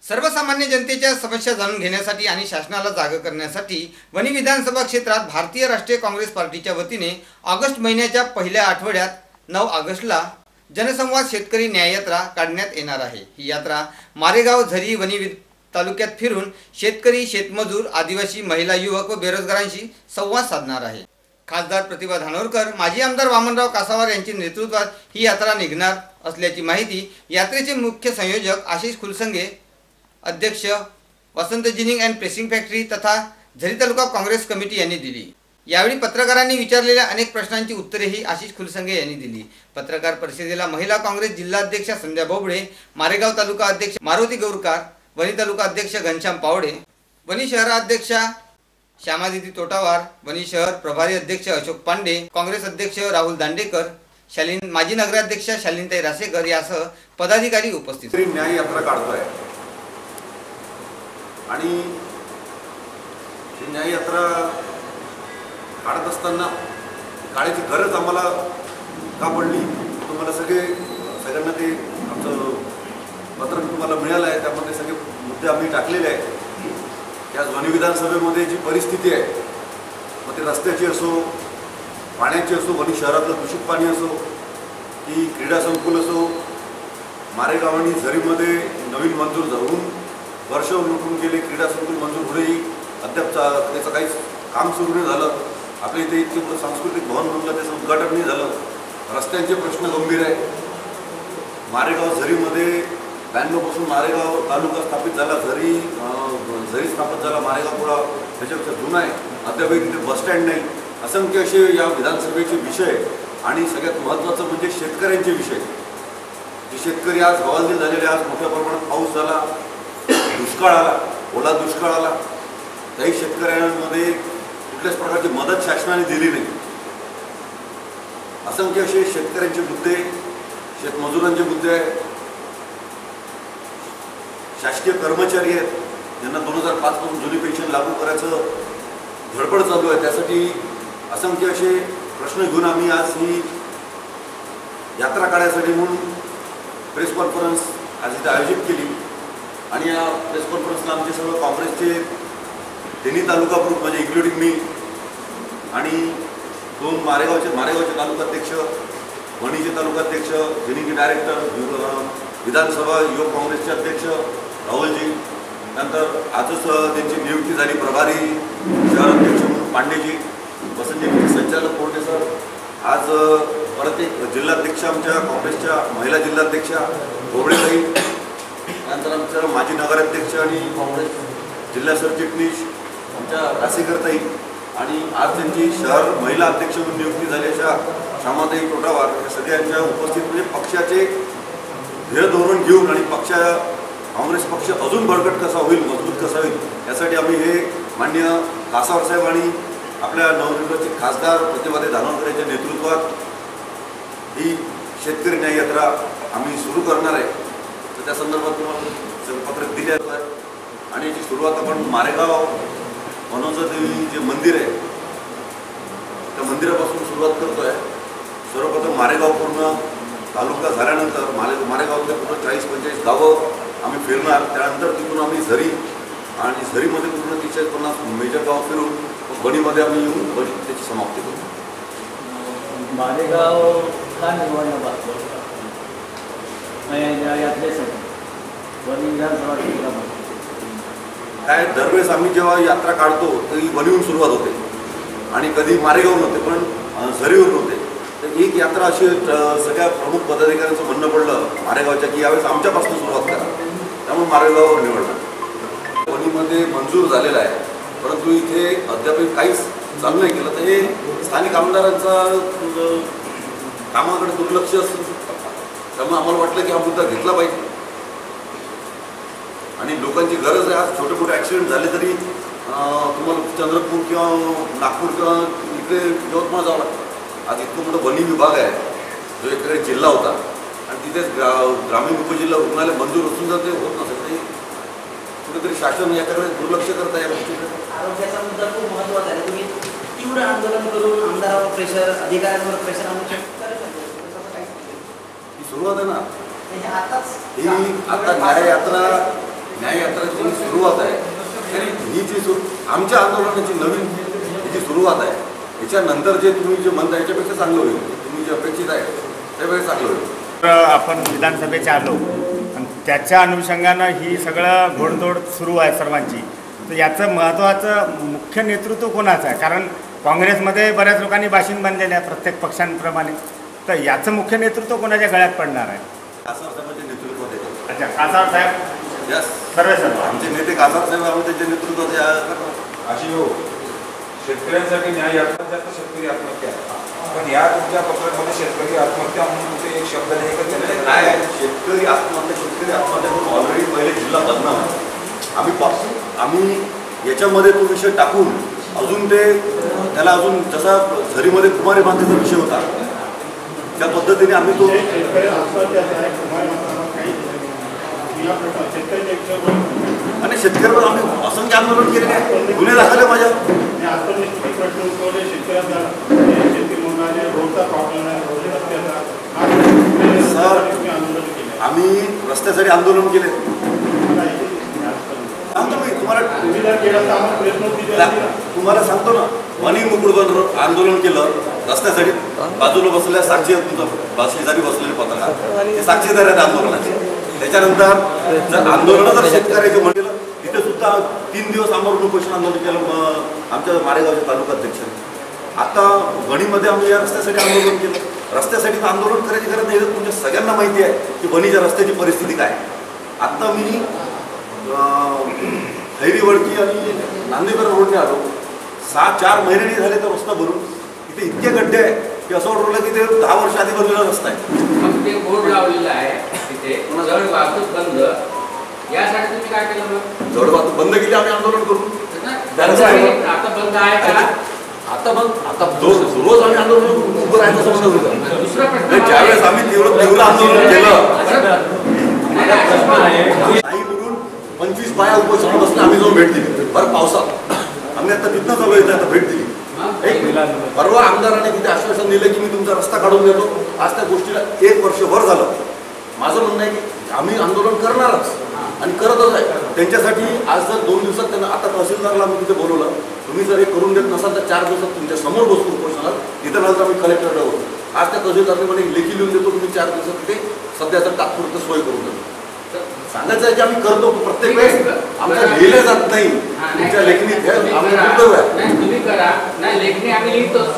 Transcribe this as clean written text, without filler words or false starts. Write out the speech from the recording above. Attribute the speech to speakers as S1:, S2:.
S1: सर्वसामान्य जनतेच्या समस्या जाणून घेण्यासाठी आणि शासनाला जाग करण्यासाठी वणी विधानसभा क्षेत्रात भारतीय राष्ट्रीय काँग्रेस पार्टीच्या वतीने ऑगस्ट महिन्याच्या पहिल्या आठवड्यात 9 ऑगस्टला जनसंवाद शेतकरी न्याययात्रा काढण्यात येणार आहे। ही यात्रा मारेगाव झरी वणी तालुक्यात फिरून शेतकरी, शेतमजूर, आदिवासी, महिला, युवक व बेरोजगारांशी संवाद साधणार आहे। खासदार प्रतिभा धानोरकर, माजी आमदार वामनराव कासावार यांच्या नेतृत्वात ही यात्रा निघणार असल्याची माहिती यात्रेचे मुख्य संयोजक आशिष खुलसंगे, अध्यक्ष वसंत जिनिंग अँड प्रेसिंग फॅक्टरी तथा झरी तालुका काँग्रेस कमिटी यांनी दिली। यावेळी पत्रकारांनी विचारलेल्या अनेक प्रश्नांची उत्तरेही आशिष खुलसंगे यांनी दिली। पत्रकार परिषदेला महिला काँग्रेस जिल्हाध्यक्ष संध्या बोबडे, मारेगाव तालुका अध्यक्ष मारुती गौरकार, वणी तालुका अध्यक्ष घनश्याम पावडे, वणी शहराध्यक्ष श्यामादिती तोटावार, वणी शहर प्रभारी अध्यक्ष अशोक पांडे, काँग्रेस अध्यक्ष राहुल दांडेकर, माजी नगराध्यक्ष शालिनीताई रासेकर यासह पदाधिकारी उपस्थित।
S2: न्याय यात्रा काढतोय आणि ही न्याय यात्रा काढत असताना काळाची गरज आम्हाला का पडली, तुम्हाला सगळ्यांना ते आमचं पत्र तुम्हाला मिळालं आहे, त्यामध्ये सगळे मुद्दे आम्ही टाकलेले आहेत की आज वणी विधानसभेमध्ये जी परिस्थिती आहे, मग ते रस्त्याची असो, पाण्याची असो, वणी शहरातलं दूषित पाणी असो की क्रीडा संकुल असो, मारेगाव आणि झरीमध्ये नवीन मंजूर जाऊन वर्ष लुटून गेले, क्रीडा संकुल मंजूर होऊनही अद्याप त्याचं काहीच काम सुरू नाही झालं। आपल्या इथे इतके सांस्कृतिक भवन म्हणलं त्याचं उद्घाटन नाही झालं। रस्त्यांचे प्रश्न गंभीर आहे। मारेगाव झरीमध्ये 92 पासून मारेगाव तालुका स्थापित झाला, झरी स्थापित झाला, मारेगाव पुढा त्याच्यापेक्षा जुना आहे, अद्यापही तिथे बसस्टँड नाही। असंख्य असे या विधानसभेचे विषय आणि सगळ्यात महत्त्वाचं म्हणजे शेतकऱ्यांचे विषय। जे शेतकरी आज हवालदिल झालेले, आज मोठ्या प्रमाणात पाऊस झाला, दुष्काळ आला, ओला दुष्काळ आला, त्याही शेतकऱ्यांमध्ये कुठल्याच प्रकारची मदत शासनाने दिली नाही। असंख्य असे शेतकऱ्यांचे मुद्दे, शेतमजुरांचे मुद्दे आहेत। शासकीय कर्मचारी आहेत, त्यांना 2005 पासून जुनी पेन्शन लागू करायचं धडपड चालू आहे, त्यासाठी असंख्य असे प्रश्न घेऊन आम्ही आज ही यात्रा काढण्यासाठी म्हणून प्रेस कॉन्फरन्स आज इथे आयोजित केली। आणि या प्रेस कॉन्फरन्सला आमचे सर्व काँग्रेसचे तिन्ही तालुका ग्रुप म्हणजे इन्क्लुडिंग मी आणि 2 मारेगावचे तालुकाध्यक्ष, वणीचे तालुकाध्यक्ष, जिनिंग डायरेक्टर, विधानसभा युवक काँग्रेसचे अध्यक्ष राहुलजी, नंतर आजच त्यांची नियुक्ती झाली प्रभारी शहराध्यक्ष म्हणून पांडेजी, वसंतजी संचालक कोर्टे सर, आज परत एक जिल्हाध्यक्ष आमच्या काँग्रेसच्या महिला जिल्हाध्यक्षा बोबडेताई, नंतर आमच्या माजी नगराध्यक्ष आणि काँग्रेस जिल्हा सरचिटणीस आमच्या रासेकरताई आणि आज त्यांची शहर महिला अध्यक्ष म्हणून नियुक्ती झाली अशा श्यामाताई तोटावार या सगळ्यांच्या उपस्थित म्हणजे पक्षाचे ध्येय धोरण घेऊन आणि काँग्रेस पक्ष अजून बळकट कसा होईल, मजबूत कसा होईल यासाठी आम्ही हे माननीय कासावार साहेब आणि आपल्या नवनिर्वाचित खासदार प्रतिभा धानोरकर यांच्या नेतृत्वात ही शेतकरी न्याय यात्रा आम्ही सुरू करणार आहे। तर त्या संदर्भात तुम्हाला पत्रक दिले आहे आणि याची सुरुवात आपण मारेगाव मनोजा देवी जे मंदिर आहे त्या मंदिरापासून सुरुवात करतो आहे। सर्वप्रथम मारेगाव पूर्ण तालुका झाल्यानंतर मारेगावच्या पूर्ण 40-45 गावं आम्ही फिरणार, त्यानंतर तिथून आम्ही झरी आणि झरीमध्ये पूर्ण 30-50 मेजर गाव फिरून वणीमध्ये आम्ही येऊन त्याची समाप्ती करू।
S3: मारेगाव का निवडणं
S2: काय दरवेळेस आम्ही जेव्हा यात्रा काढतो ती वणीहून सुरुवात होते आणि कधी मारेगावून होते पण झरीवरून होते। तर एक यात्रा अशी सगळ्या प्रमुख पदाधिकाऱ्यांचं म्हणणं पडलं मारेगावच्या की यावेळेस आमच्यापासून सुरुवात करा, त्यामुळे मारेगाव निवडलं। वणीमध्ये मंजूर झालेला आहे, परंतु इथे अद्याप काहीच चालू नाही केलं, तर हे स्थानिक आमदारांचा कामाकडे दुर्लक्ष असतं। त्यामुळे आम्हाला वाटलं की हा मुद्दा घेतला पाहिजे आणि लोकांची गरज आहे। आज छोटे मोठे ॲक्सिडेंट झाले तरी तुम्हाला चंद्रपूर किंवा नागपूर किंवा इकडे यवतमाळ जावं लागतं। आज इतकं मोठं वणी विभाग आहे जो एकीकडे जिल्हा होता आणि तिथेच ग्रामीण उपजिल्हा रुग्णालय मंजूर असून जर ते होत नसेल ते कुठेतरी शासन याच्याकडे दुर्लक्ष करत आहे।
S4: आरोग्याचा मुद्दा खूप महत्त्वाचा आहे। तुम्ही तीव्र आंदोलन करून आमदारावर प्रेशर, अधिकाऱ्यांवर प्रेशर आणून
S2: ही सुरुवात आहे ना।
S4: म्हणजे आताच
S2: ही आता न्याय यात्रा न्याययात्रेची सुरुवात आहे आणि ही जी आमच्या आंदोलनाची नवीन ही जी सुरुवात आहे याच्यानंतर जे तुम्ही जे म्हणता याच्यापेक्षा चांगलं होईल. तुम्ही जे अपेक्षित आहे त्यापेक्षा चांगलं होईल.
S5: तर आपण विधानसभेच्या आलो आणि त्याच्या अनुषंगानं ही सगळं घोडदौड सुरू आहे सर्वांची. तर याचं महत्त्वाचं मुख्य नेतृत्व कोणाचं आहे? कारण काँग्रेसमध्ये बऱ्याच लोकांनी बाशिंग बांधलेले आहे प्रत्येक पक्षांप्रमाणे. तर याचं मुख्य नेतृत्व कोणाच्या गळ्यात पडणार आहे?
S2: कासार साहेबांच्या नेतृत्वात आहे.
S5: अच्छा, कासार साहेब
S2: यस,
S5: सर्व
S2: आमचे नेते कासार साहेब आम्ही त्यांच्या नेतृत्वात
S6: अशी हो शेतकऱ्यांसाठी न्याय यात्रा जास्त शेतकरी आत्महत्या. पण या तुमच्या पत्रामध्ये शेतकरी आत्महत्या म्हणून ते एक शब्द नाही का?
S2: काय आहे? शेतकरी आत्महत्या करून ऑलरेडी पहिले जिल्हा बदनाम आहे. आम्ही याच्यामध्ये तो विषय टाकून अजून त्याला अजून जसा झरीमध्ये कुमारी बांधण्याचा विषय होता त्या पद्धतीने आम्ही तो आणि शेतकऱ्यावर आम्ही असंख्य आंदोलन केलेले आहे. गुन्हे दाखल आहे माझ्या. सर आम्ही रस्त्यासाठी आंदोलन केले. सांगतो मी तुम्हाला सांगतो ना. वनी मुकुट आंदोलन केलं रस्त्यासाठी. बाजूला बसलेल्या साक्षी तुमचा शेजारी बसलेले पत्रकार ते साक्षीदार आहेत आंदोलनाचे. त्याच्यानंतर जर आंदोलन जर शेतकऱ्याचे म्हणलं तिथे सुद्धा 3 दिवस आमरण उपोषण आंदोलन केलं आमच्या मारेगावच्या तालुकाध्यक्षांनी. आता वणीमध्ये आम्ही या रस्त्यासाठी आंदोलन केलं. रस्त्यासाठी आंदोलन करायची गरज नाही. तुमच्या सगळ्यांना माहिती आहे की वणीच्या रस्त्याची परिस्थिती काय. आत्ता मी हैरीवडकी आणि नांदेकर रोडने आलो. 4 महिने झाले तर रस्ता भरून इथे इतके गड्डे आहे की असं वाटलं की ते 10 वर्ष आधी बनलेला रस्ता आहे.
S7: मग ते बोर्ड लावलेलं आहे तिथे जड वाहतूक बंद. यासाठी तुम्ही काय केलं? मग
S2: जड वाहतूक बंद केली आम्ही आंदोलन करून.
S7: आता बंद आहे का?
S2: आता रोज आम्ही आंदोलन उभं राहायचं समजत होतं.
S7: दुसरा प्रश्न
S2: ज्यावेळेस आम्ही तीव्र आंदोलन केलं नाही म्हणून 25 बाया उपोषण बसले. आम्ही जाऊन भेट दिली बरं पावसात. आम्ही आता तिथनं चालू येतं आता भेट दिली. परवा आमदाराने तिथे आश्वासन दिलं की मी तुमचा रस्ता काढून देतो. आज त्या गोष्टीला 1 वर्षभर झालं. माझं म्हणणं आहे की आम्ही आंदोलन करणारच आणि करतच आहे. त्यांच्यासाठी आज जर 2 दिवसात त्यांना आता तहसीलदारला आम्ही तिथे बोलवलं. तुम्ही जर हे करून देत नसाल तर 4 दिवसात तुमच्या समोर बसतो उपोषणात. तिथं नंतर आम्ही कलेक्टरला होतो. आज त्या तहसीलदारने म्हणे लेखी लिहून देतो तुम्ही 4 दिवसात तिथे सध्याचं तात्पुरतं सोय करून देतो. सांगायचं आहे की आम्ही करतो प्रत्येक वेळेस आमच्या लिहिलं जात नाही. तुमच्या लेखणी आमचं कर्तव्य आहे.
S7: तुम्ही करा नाही लेखणी आम्ही लिहितोच.